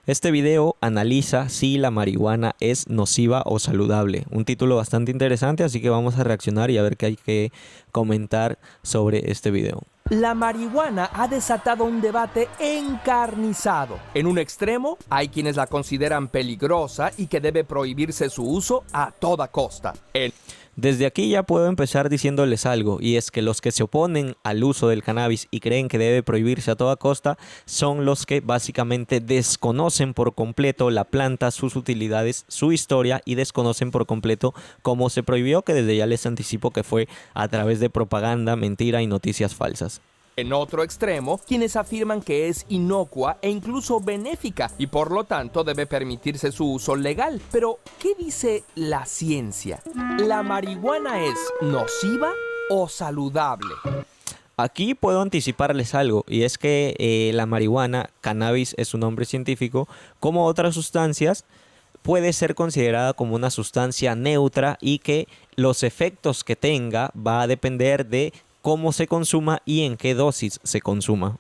Este video analiza si la marihuana es nociva o saludable. Un título bastante interesante, así que vamos a reaccionar y a ver qué hay que comentar sobre este video. La marihuana ha desatado un debate encarnizado. En un extremo, hay quienes la consideran peligrosa y que debe prohibirse su uso a toda costa. Desde aquí ya puedo empezar diciéndoles algo, y es que los que se oponen al uso del cannabis y creen que debe prohibirse a toda costa son los que básicamente desconocen por completo la planta, sus utilidades, su historia, y desconocen por completo cómo se prohibió, que desde ya les anticipo que fue a través de propaganda, mentira y noticias falsas. En otro extremo, quienes afirman que es inocua e incluso benéfica y por lo tanto debe permitirse su uso legal. Pero, ¿qué dice la ciencia? ¿La marihuana es nociva o saludable? Aquí puedo anticiparles algo, y es que la marihuana, cannabis es su nombre científico, como otras sustancias, puede ser considerada como una sustancia neutra y que los efectos que tenga va a depender de cómo se consuma y en qué dosis se consuma.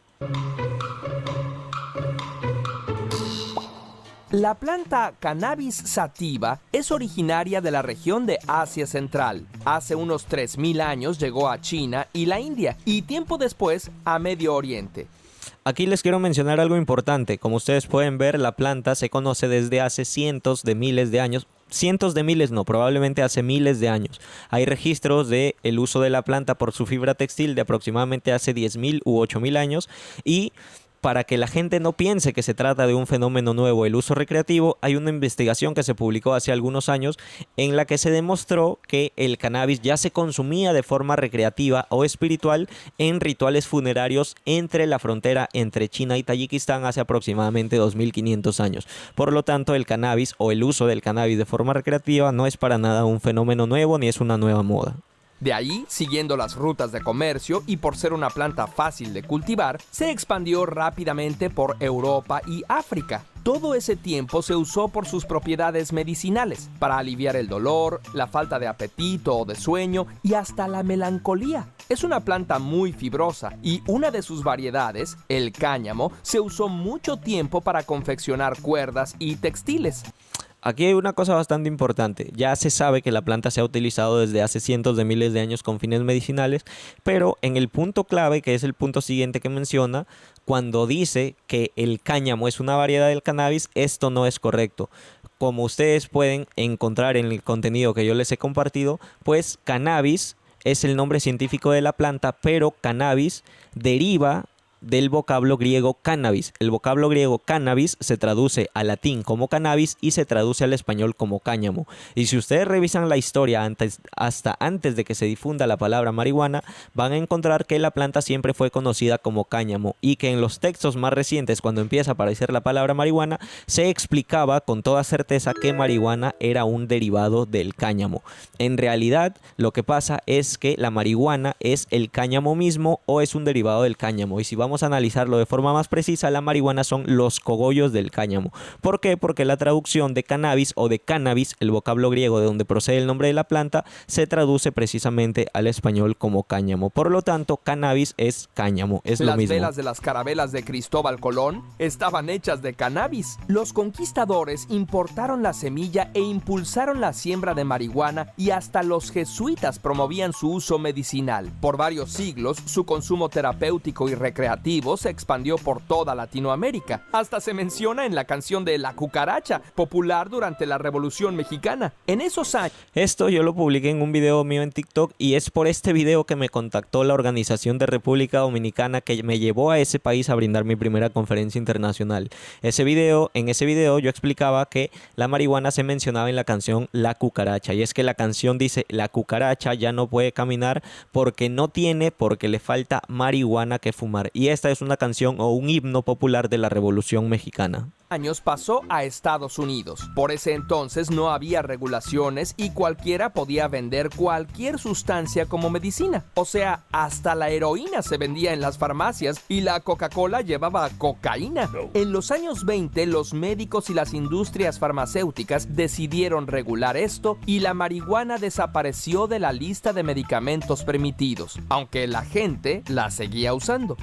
La planta Cannabis sativa es originaria de la región de Asia Central. Hace unos 3000 años llegó a China y la India, y tiempo después a Medio Oriente. Aquí les quiero mencionar algo importante. Como ustedes pueden ver, la planta se conoce desde hace cientos de miles de años. Cientos de miles no, probablemente hace miles de años. Hay registros del uso de la planta por su fibra textil de aproximadamente hace 10.000 u 8.000 años, y para que la gente no piense que se trata de un fenómeno nuevo, el uso recreativo, hay una investigación que se publicó hace algunos años en la que se demostró que el cannabis ya se consumía de forma recreativa o espiritual en rituales funerarios entre la frontera entre China y Tayikistán hace aproximadamente 2500 años. Por lo tanto, el cannabis o el uso del cannabis de forma recreativa no es para nada un fenómeno nuevo ni es una nueva moda. De ahí, siguiendo las rutas de comercio y por ser una planta fácil de cultivar, se expandió rápidamente por Europa y África. Todo ese tiempo se usó por sus propiedades medicinales, para aliviar el dolor, la falta de apetito o de sueño y hasta la melancolía. Es una planta muy fibrosa y una de sus variedades, el cáñamo, se usó mucho tiempo para confeccionar cuerdas y textiles. Aquí hay una cosa bastante importante. Ya se sabe que la planta se ha utilizado desde hace cientos de miles de años con fines medicinales, pero en el punto clave, que es el punto siguiente que menciona, cuando dice que el cáñamo es una variedad del cannabis, esto no es correcto. Como ustedes pueden encontrar en el contenido que yo les he compartido, pues cannabis es el nombre científico de la planta, pero cannabis deriva del vocablo griego cannabis. El vocablo griego cannabis se traduce al latín como cannabis y se traduce al español como cáñamo. Y si ustedes revisan la historia hasta antes de que se difunda la palabra marihuana, van a encontrar que la planta siempre fue conocida como cáñamo y que en los textos más recientes, cuando empieza a aparecer la palabra marihuana, se explicaba con toda certeza que marihuana era un derivado del cáñamo. En realidad, lo que pasa es que la marihuana es el cáñamo mismo o es un derivado del cáñamo. Y si vamos a analizarlo de forma más precisa, la marihuana son los cogollos del cáñamo. ¿Por qué? Porque la traducción de cannabis o de cannabis, el vocablo griego de donde procede el nombre de la planta, se traduce precisamente al español como cáñamo. Por lo tanto, cannabis es cáñamo, es lo mismo. Las velas de las carabelas de Cristóbal Colón estaban hechas de cannabis. Los conquistadores importaron la semilla e impulsaron la siembra de marihuana, y hasta los jesuitas promovían su uso medicinal. Por varios siglos, su consumo terapéutico y recreativo se expandió por toda Latinoamérica. Hasta se menciona en la canción de La Cucaracha, popular durante la Revolución Mexicana. En esos años... Esto yo lo publiqué en un video mío en TikTok, y es por este video que me contactó la Organización de República Dominicana, que me llevó a ese país a brindar mi primera conferencia internacional. En ese video yo explicaba que la marihuana se mencionaba en la canción La Cucaracha, y es que la canción dice: la cucaracha ya no puede caminar porque le falta marihuana que fumar. Y esta es una canción o un himno popular de la Revolución Mexicana. años pasó a Estados Unidos. Por ese entonces no había regulaciones y cualquiera podía vender cualquier sustancia como medicina. O sea, hasta la heroína se vendía en las farmacias y la Coca-Cola llevaba cocaína. En los años 20, los médicos y las industrias farmacéuticas decidieron regular esto y la marihuana desapareció de la lista de medicamentos permitidos, aunque la gente la seguía usando.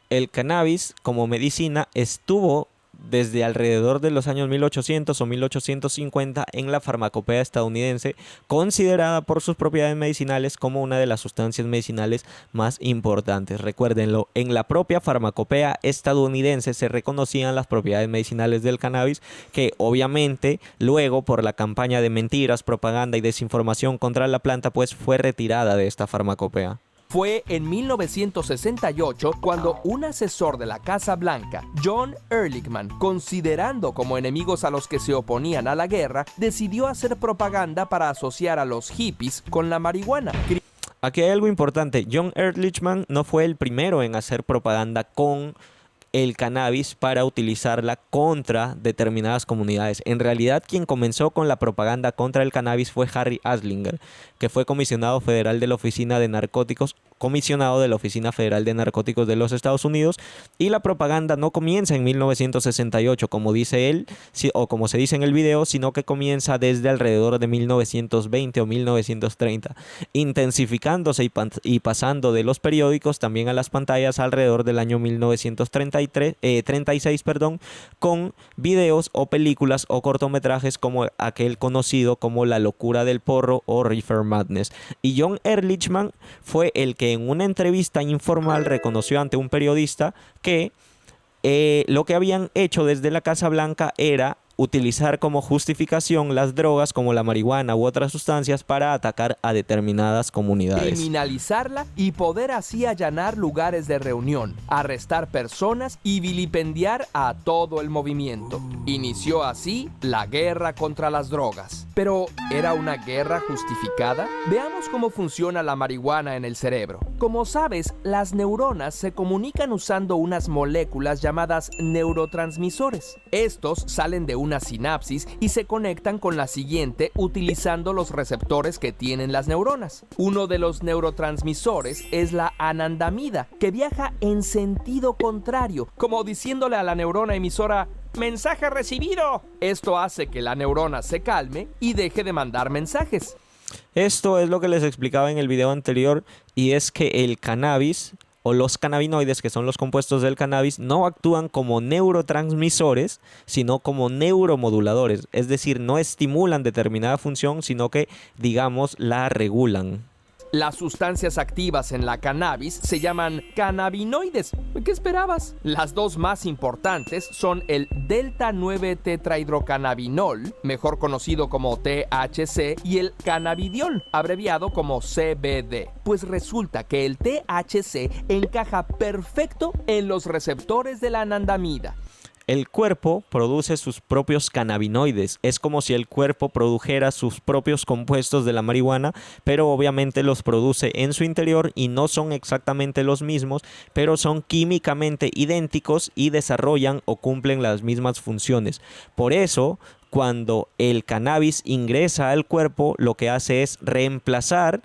El cannabis como medicina estuvo desde alrededor de los años 1800 o 1850 en la farmacopea estadounidense, considerada por sus propiedades medicinales como una de las sustancias medicinales más importantes. Recuérdenlo, en la propia farmacopea estadounidense se reconocían las propiedades medicinales del cannabis, que obviamente luego por la campaña de mentiras, propaganda y desinformación contra la planta pues fue retirada de esta farmacopea. Fue en 1968 cuando un asesor de la Casa Blanca, John Ehrlichman, considerando como enemigos a los que se oponían a la guerra, decidió hacer propaganda para asociar a los hippies con la marihuana. Aquí hay algo importante. John Ehrlichman no fue el primero en hacer propaganda con el cannabis para utilizarla contra determinadas comunidades. En realidad, quien comenzó con la propaganda contra el cannabis fue Harry Anslinger, que fue comisionado federal de la Oficina de Narcóticos, de los Estados Unidos, y la propaganda no comienza en 1968, como dice él, o como se dice en el video, sino que comienza desde alrededor de 1920 o 1930, intensificándose y pasando de los periódicos también a las pantallas alrededor del año 1936, con videos o películas o cortometrajes como aquel conocido como La locura del porro o Reefer Madness. Y John Ehrlichman fue el que en una entrevista informal reconoció ante un periodista que lo que habían hecho desde la Casa Blanca era utilizar como justificación las drogas como la marihuana u otras sustancias para atacar a determinadas comunidades. Criminalizarla y poder así allanar lugares de reunión, arrestar personas y vilipendiar a todo el movimiento. Inició así la guerra contra las drogas. Pero, ¿era una guerra justificada? Veamos cómo funciona la marihuana en el cerebro. Como sabes, las neuronas se comunican usando unas moléculas llamadas neurotransmisores. Estos salen de una sinapsis y se conectan con la siguiente utilizando los receptores que tienen las neuronas. Uno de los neurotransmisores es la anandamida, que viaja en sentido contrario, como diciéndole a la neurona emisora: ¡mensaje recibido! Esto hace que la neurona se calme y deje de mandar mensajes. Esto es lo que les explicaba en el video anterior, y es que el cannabis o los cannabinoides, que son los compuestos del cannabis, no actúan como neurotransmisores, sino como neuromoduladores. Es decir, no estimulan determinada función, sino que, digamos, la regulan. Las sustancias activas en la cannabis se llaman cannabinoides. ¿Qué esperabas? Las dos más importantes son el delta-9-tetrahidrocannabinol, mejor conocido como THC, y el cannabidiol, abreviado como CBD. Pues resulta que el THC encaja perfecto en los receptores de la anandamida. El cuerpo produce sus propios cannabinoides. Es como si el cuerpo produjera sus propios compuestos de la marihuana, pero obviamente los produce en su interior y no son exactamente los mismos, pero son químicamente idénticos y desarrollan o cumplen las mismas funciones. Por eso, cuando el cannabis ingresa al cuerpo, lo que hace es reemplazar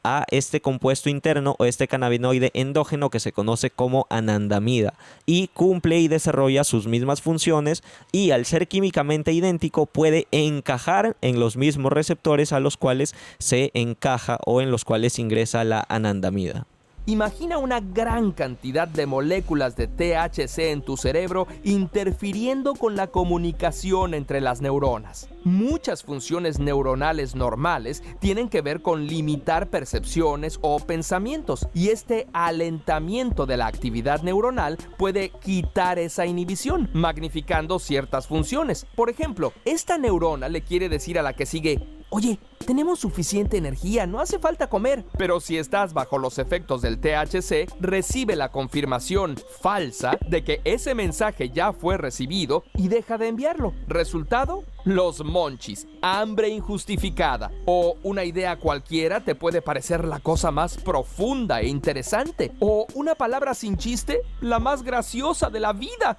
a este compuesto interno o este cannabinoide endógeno que se conoce como anandamida, y cumple y desarrolla sus mismas funciones, y al ser químicamente idéntico puede encajar en los mismos receptores a los cuales se encaja o en los cuales ingresa la anandamida. Imagina una gran cantidad de moléculas de THC en tu cerebro interfiriendo con la comunicación entre las neuronas. Muchas funciones neuronales normales tienen que ver con limitar percepciones o pensamientos, y este alentamiento de la actividad neuronal puede quitar esa inhibición, magnificando ciertas funciones. Por ejemplo, esta neurona le quiere decir a la que sigue: oye, tenemos suficiente energía, no hace falta comer. Pero si estás bajo los efectos del THC, recibe la confirmación falsa de que ese mensaje ya fue recibido y deja de enviarlo. Resultado: los monchis, hambre injustificada. O una idea cualquiera te puede parecer la cosa más profunda e interesante. O una palabra sin chiste, la más graciosa de la vida.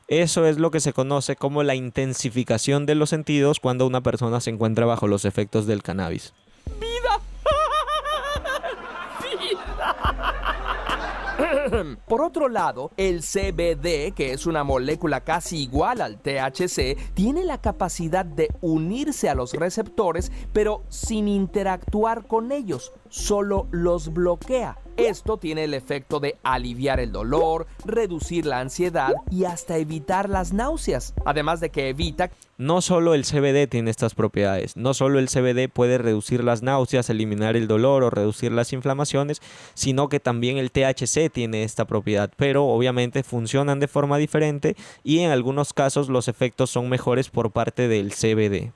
Eso es lo que se conoce como la intensificación de los sentidos cuando una persona se encuentra bajo los efectos del cannabis. ¡Vida! Por otro lado, el CBD, que es una molécula casi igual al THC, tiene la capacidad de unirse a los receptores, pero sin interactuar con ellos, solo los bloquea. Esto tiene el efecto de aliviar el dolor, reducir la ansiedad y hasta evitar las náuseas, además de que evita. No solo el CBD tiene estas propiedades, no solo el CBD puede reducir las náuseas, eliminar el dolor o reducir las inflamaciones, sino que también el THC tiene esta propiedad, pero obviamente funcionan de forma diferente y en algunos casos los efectos son mejores por parte del CBD.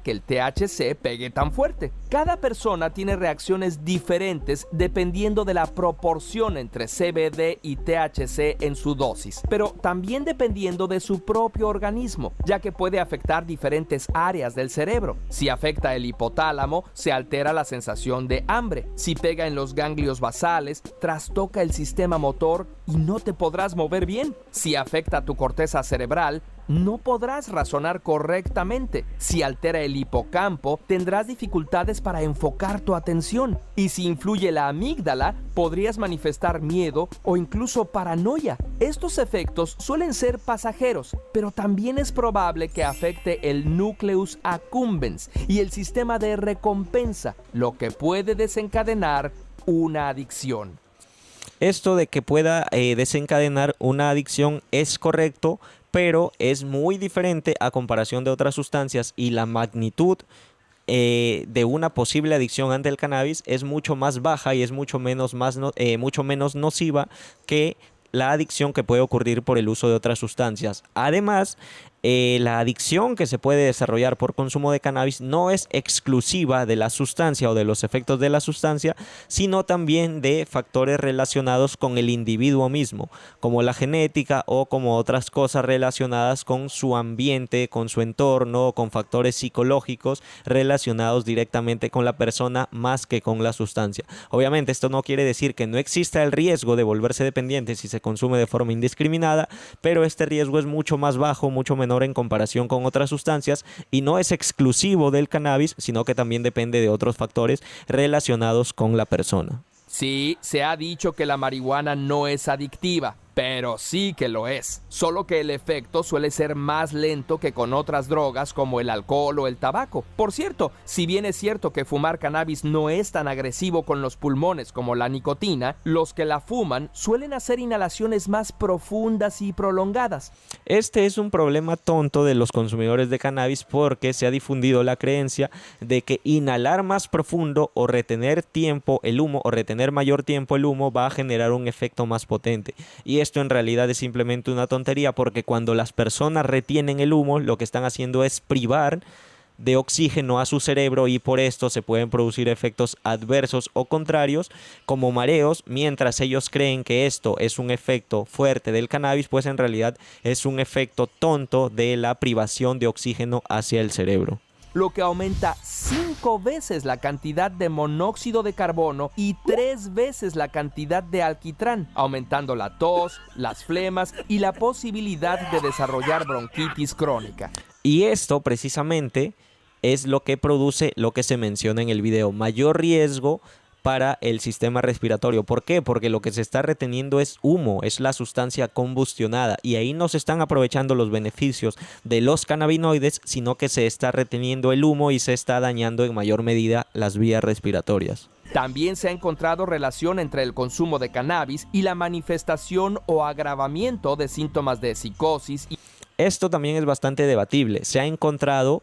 Que el THC pegue tan fuerte. Cada persona tiene reacciones diferentes dependiendo de la proporción entre CBD y THC en su dosis, pero también dependiendo de su propio organismo, ya que puede afectar diferentes áreas del cerebro. Si afecta el hipotálamo, se altera la sensación de hambre. Si pega en los ganglios basales, trastoca el sistema motor y no te podrás mover bien. Si afecta tu corteza cerebral, no podrás razonar correctamente. Si altera el hipocampo, tendrás dificultades para enfocar tu atención. Y si influye la amígdala, podrías manifestar miedo o incluso paranoia. Estos efectos suelen ser pasajeros, pero también es probable que afecte el nucleus accumbens y el sistema de recompensa, lo que puede desencadenar una adicción. Esto de que pueda desencadenar una adicción es correcto, pero es muy diferente a comparación de otras sustancias y la magnitud de una posible adicción ante el cannabis es mucho más baja y es mucho menos nociva que la adicción que puede ocurrir por el uso de otras sustancias. Además, la adicción que se puede desarrollar por consumo de cannabis no es exclusiva de la sustancia o de los efectos de la sustancia, sino también de factores relacionados con el individuo mismo, como la genética o como otras cosas relacionadas con su ambiente, con su entorno, con factores psicológicos relacionados directamente con la persona más que con la sustancia. Obviamente esto no quiere decir que no exista el riesgo de volverse dependiente si se consume de forma indiscriminada, pero este riesgo es mucho más bajo, mucho menor en comparación con otras sustancias y no es exclusivo del cannabis, sino que también depende de otros factores relacionados con la persona. Sí, se ha dicho que la marihuana no es adictiva, pero sí que lo es. Solo que el efecto suele ser más lento que con otras drogas como el alcohol o el tabaco. Por cierto, si bien es cierto que fumar cannabis no es tan agresivo con los pulmones como la nicotina, los que la fuman suelen hacer inhalaciones más profundas y prolongadas. Este es un problema tonto de los consumidores de cannabis porque se ha difundido la creencia de que inhalar más profundo o retener tiempo el humo o retener mayor tiempo el humo va a generar un efecto más potente. Y esto en realidad es simplemente una tontería porque cuando las personas retienen el humo, lo que están haciendo es privar de oxígeno a su cerebro y por esto se pueden producir efectos adversos o contrarios como mareos, mientras ellos creen que esto es un efecto fuerte del cannabis, pues en realidad es un efecto tonto de la privación de oxígeno hacia el cerebro. Lo que aumenta 5 veces la cantidad de monóxido de carbono y 3 veces la cantidad de alquitrán, aumentando la tos, las flemas y la posibilidad de desarrollar bronquitis crónica. Y esto precisamente es lo que produce lo que se menciona en el video, mayor riesgo para el sistema respiratorio. ¿Por qué? Porque lo que se está reteniendo es humo, es la sustancia combustionada y ahí no se están aprovechando los beneficios de los cannabinoides, sino que se está reteniendo el humo y se está dañando en mayor medida las vías respiratorias. También se ha encontrado relación entre el consumo de cannabis y la manifestación o agravamiento de síntomas de psicosis. Esto también es bastante debatible. Se ha encontrado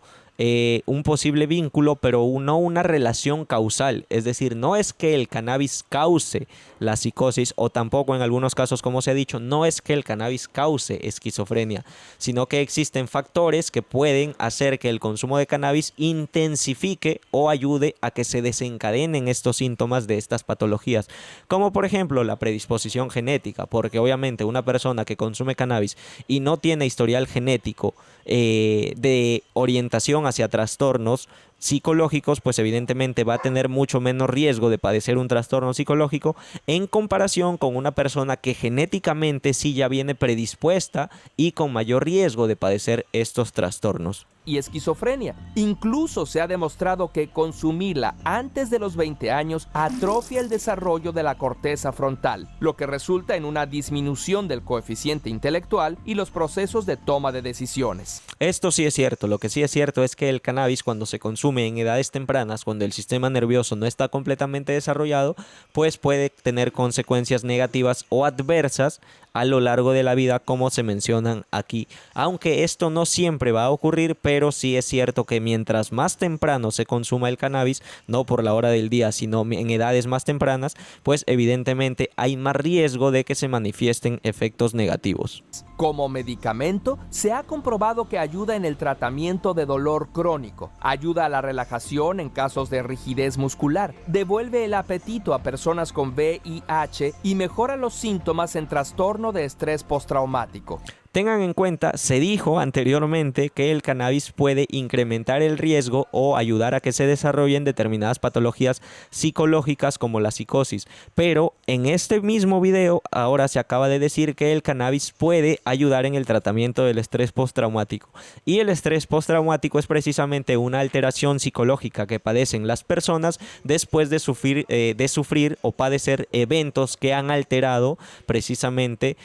un posible vínculo, pero no una relación causal. Es decir, no es que el cannabis cause la psicosis o tampoco en algunos casos, como se ha dicho, no es que el cannabis cause esquizofrenia, sino que existen factores que pueden hacer que el consumo de cannabis intensifique o ayude a que se desencadenen estos síntomas de estas patologías, como por ejemplo la predisposición genética, porque obviamente una persona que consume cannabis y no tiene historial genético de orientación hacia trastornos psicológicos, pues evidentemente va a tener mucho menos riesgo de padecer un trastorno psicológico en comparación con una persona que genéticamente sí ya viene predispuesta y con mayor riesgo de padecer estos trastornos. Y esquizofrenia. Incluso se ha demostrado que consumirla antes de los 20 años atrofia el desarrollo de la corteza frontal, lo que resulta en una disminución del coeficiente intelectual y los procesos de toma de decisiones. Esto sí es cierto. Lo que sí es cierto es que el cannabis, cuando se consume consume en edades tempranas, cuando el sistema nervioso no está completamente desarrollado, pues puede tener consecuencias negativas o adversas a lo largo de la vida, como se mencionan aquí. Aunque esto no siempre va a ocurrir, pero sí es cierto que mientras más temprano se consuma el cannabis, no por la hora del día, sino en edades más tempranas, pues evidentemente hay más riesgo de que se manifiesten efectos negativos. Como medicamento, se ha comprobado que ayuda en el tratamiento de dolor crónico, ayuda a la relajación en casos de rigidez muscular, devuelve el apetito a personas con VIH y mejora los síntomas en trastorno de estrés postraumático. Tengan en cuenta, se dijo anteriormente que el cannabis puede incrementar el riesgo o ayudar a que se desarrollen determinadas patologías psicológicas como la psicosis, pero en este mismo video ahora se acaba de decir que el cannabis puede ayudar en el tratamiento del estrés postraumático. Y el estrés postraumático es precisamente una alteración psicológica que padecen las personas después de sufrir o padecer eventos que han alterado precisamente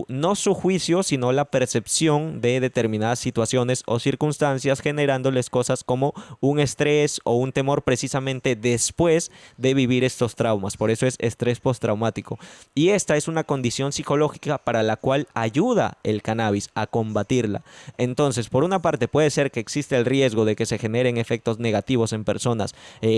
no su juicio, sino la percepción de determinadas situaciones o circunstancias, generándoles cosas como un estrés o un temor precisamente después de vivir estos traumas. Por eso es estrés postraumático. Y esta es una condición psicológica para la cual ayuda el cannabis a combatirla. Entonces, por una parte puede ser que existe el riesgo de que se generen efectos negativos en personas,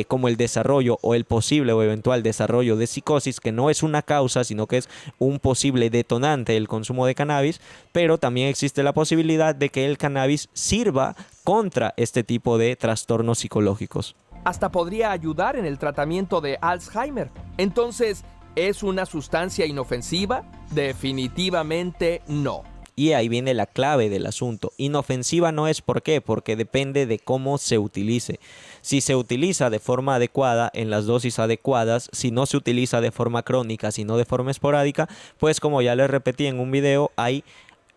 como el desarrollo o el posible o eventual desarrollo de psicosis, que no es una causa, sino que es un posible detonante del consumo de cannabis, pero también existe la posibilidad de que el cannabis sirva contra este tipo de trastornos psicológicos. Hasta podría ayudar en el tratamiento de Alzheimer. Entonces, ¿es una sustancia inofensiva? Definitivamente no. Y ahí viene la clave del asunto. Inofensiva no es ¿por qué? Porque depende de cómo se utilice. Si se utiliza de forma adecuada, en las dosis adecuadas, si no se utiliza de forma crónica, sino de forma esporádica, pues como ya les repetí en un video, hay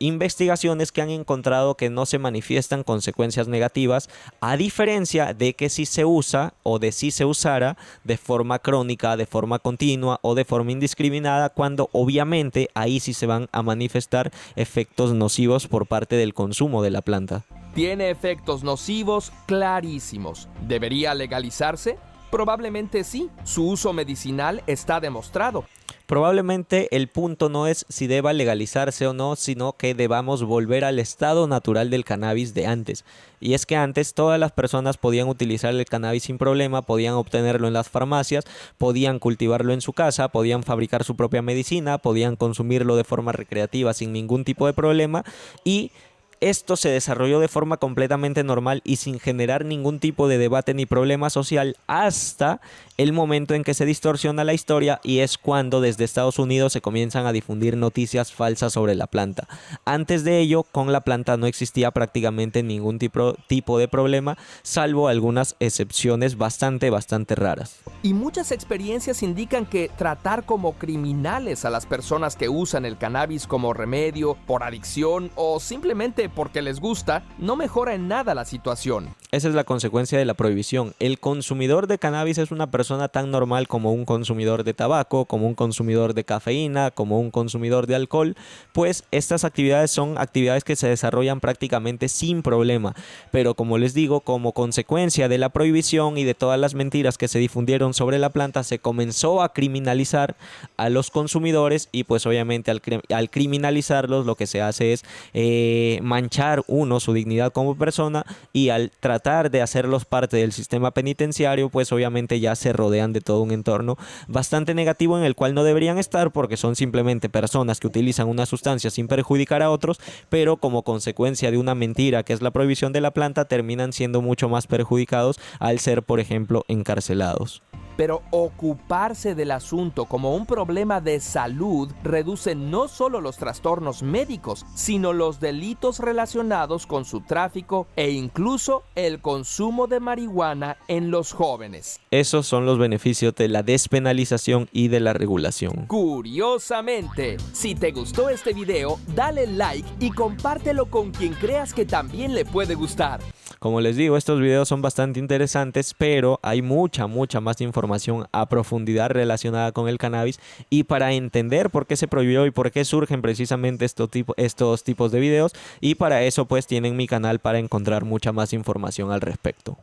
investigaciones que han encontrado que no se manifiestan consecuencias negativas, a diferencia de que si se usa o de si se usara de forma crónica, de forma continua o de forma indiscriminada, cuando obviamente ahí sí se van a manifestar efectos nocivos por parte del consumo de la planta. Tiene efectos nocivos clarísimos. ¿Debería legalizarse? Probablemente sí. Su uso medicinal está demostrado. Probablemente el punto no es si deba legalizarse o no, sino que debamos volver al estado natural del cannabis de antes. Y es que antes todas las personas podían utilizar el cannabis sin problema, podían obtenerlo en las farmacias, podían cultivarlo en su casa, podían fabricar su propia medicina, podían consumirlo de forma recreativa sin ningún tipo de problema, y esto se desarrolló de forma completamente normal y sin generar ningún tipo de debate ni problema social hasta el momento en que se distorsiona la historia, y es cuando desde Estados Unidos se comienzan a difundir noticias falsas sobre la planta. Antes de ello, con la planta no existía prácticamente ningún tipo de problema, salvo algunas excepciones bastante raras. Y muchas experiencias indican que tratar como criminales a las personas que usan el cannabis como remedio, por adicción o simplemente porque les gusta, no mejora en nada la situación. Esa es la consecuencia de la prohibición. El consumidor de cannabis es una persona tan normal como un consumidor de tabaco, como un consumidor de cafeína, como un consumidor de alcohol, pues estas actividades son actividades que se desarrollan prácticamente sin problema. Pero como les digo, como consecuencia de la prohibición y de todas las mentiras que se difundieron sobre la planta, se comenzó a criminalizar a los consumidores, y pues obviamente al criminalizarlos lo que se hace es manchar su dignidad como persona, y al tratar de hacerlos parte del sistema penitenciario, pues obviamente ya se rodean de todo un entorno bastante negativo en el cual no deberían estar, porque son simplemente personas que utilizan una sustancia sin perjudicar a otros, pero como consecuencia de una mentira que es la prohibición de la planta, terminan siendo mucho más perjudicados al ser, por ejemplo, encarcelados. Pero ocuparse del asunto como un problema de salud reduce no solo los trastornos médicos, sino los delitos relacionados con su tráfico e incluso el consumo de marihuana en los jóvenes. Esos son los beneficios de la despenalización y de la regulación. Curiosamente, si te gustó este video, dale like y compártelo con quien creas que también le puede gustar. Como les digo, estos videos son bastante interesantes, pero hay mucha más información a profundidad relacionada con el cannabis, y para entender por qué se prohibió y por qué surgen precisamente estos tipos de videos, y para eso pues tienen mi canal para encontrar mucha más información al respecto.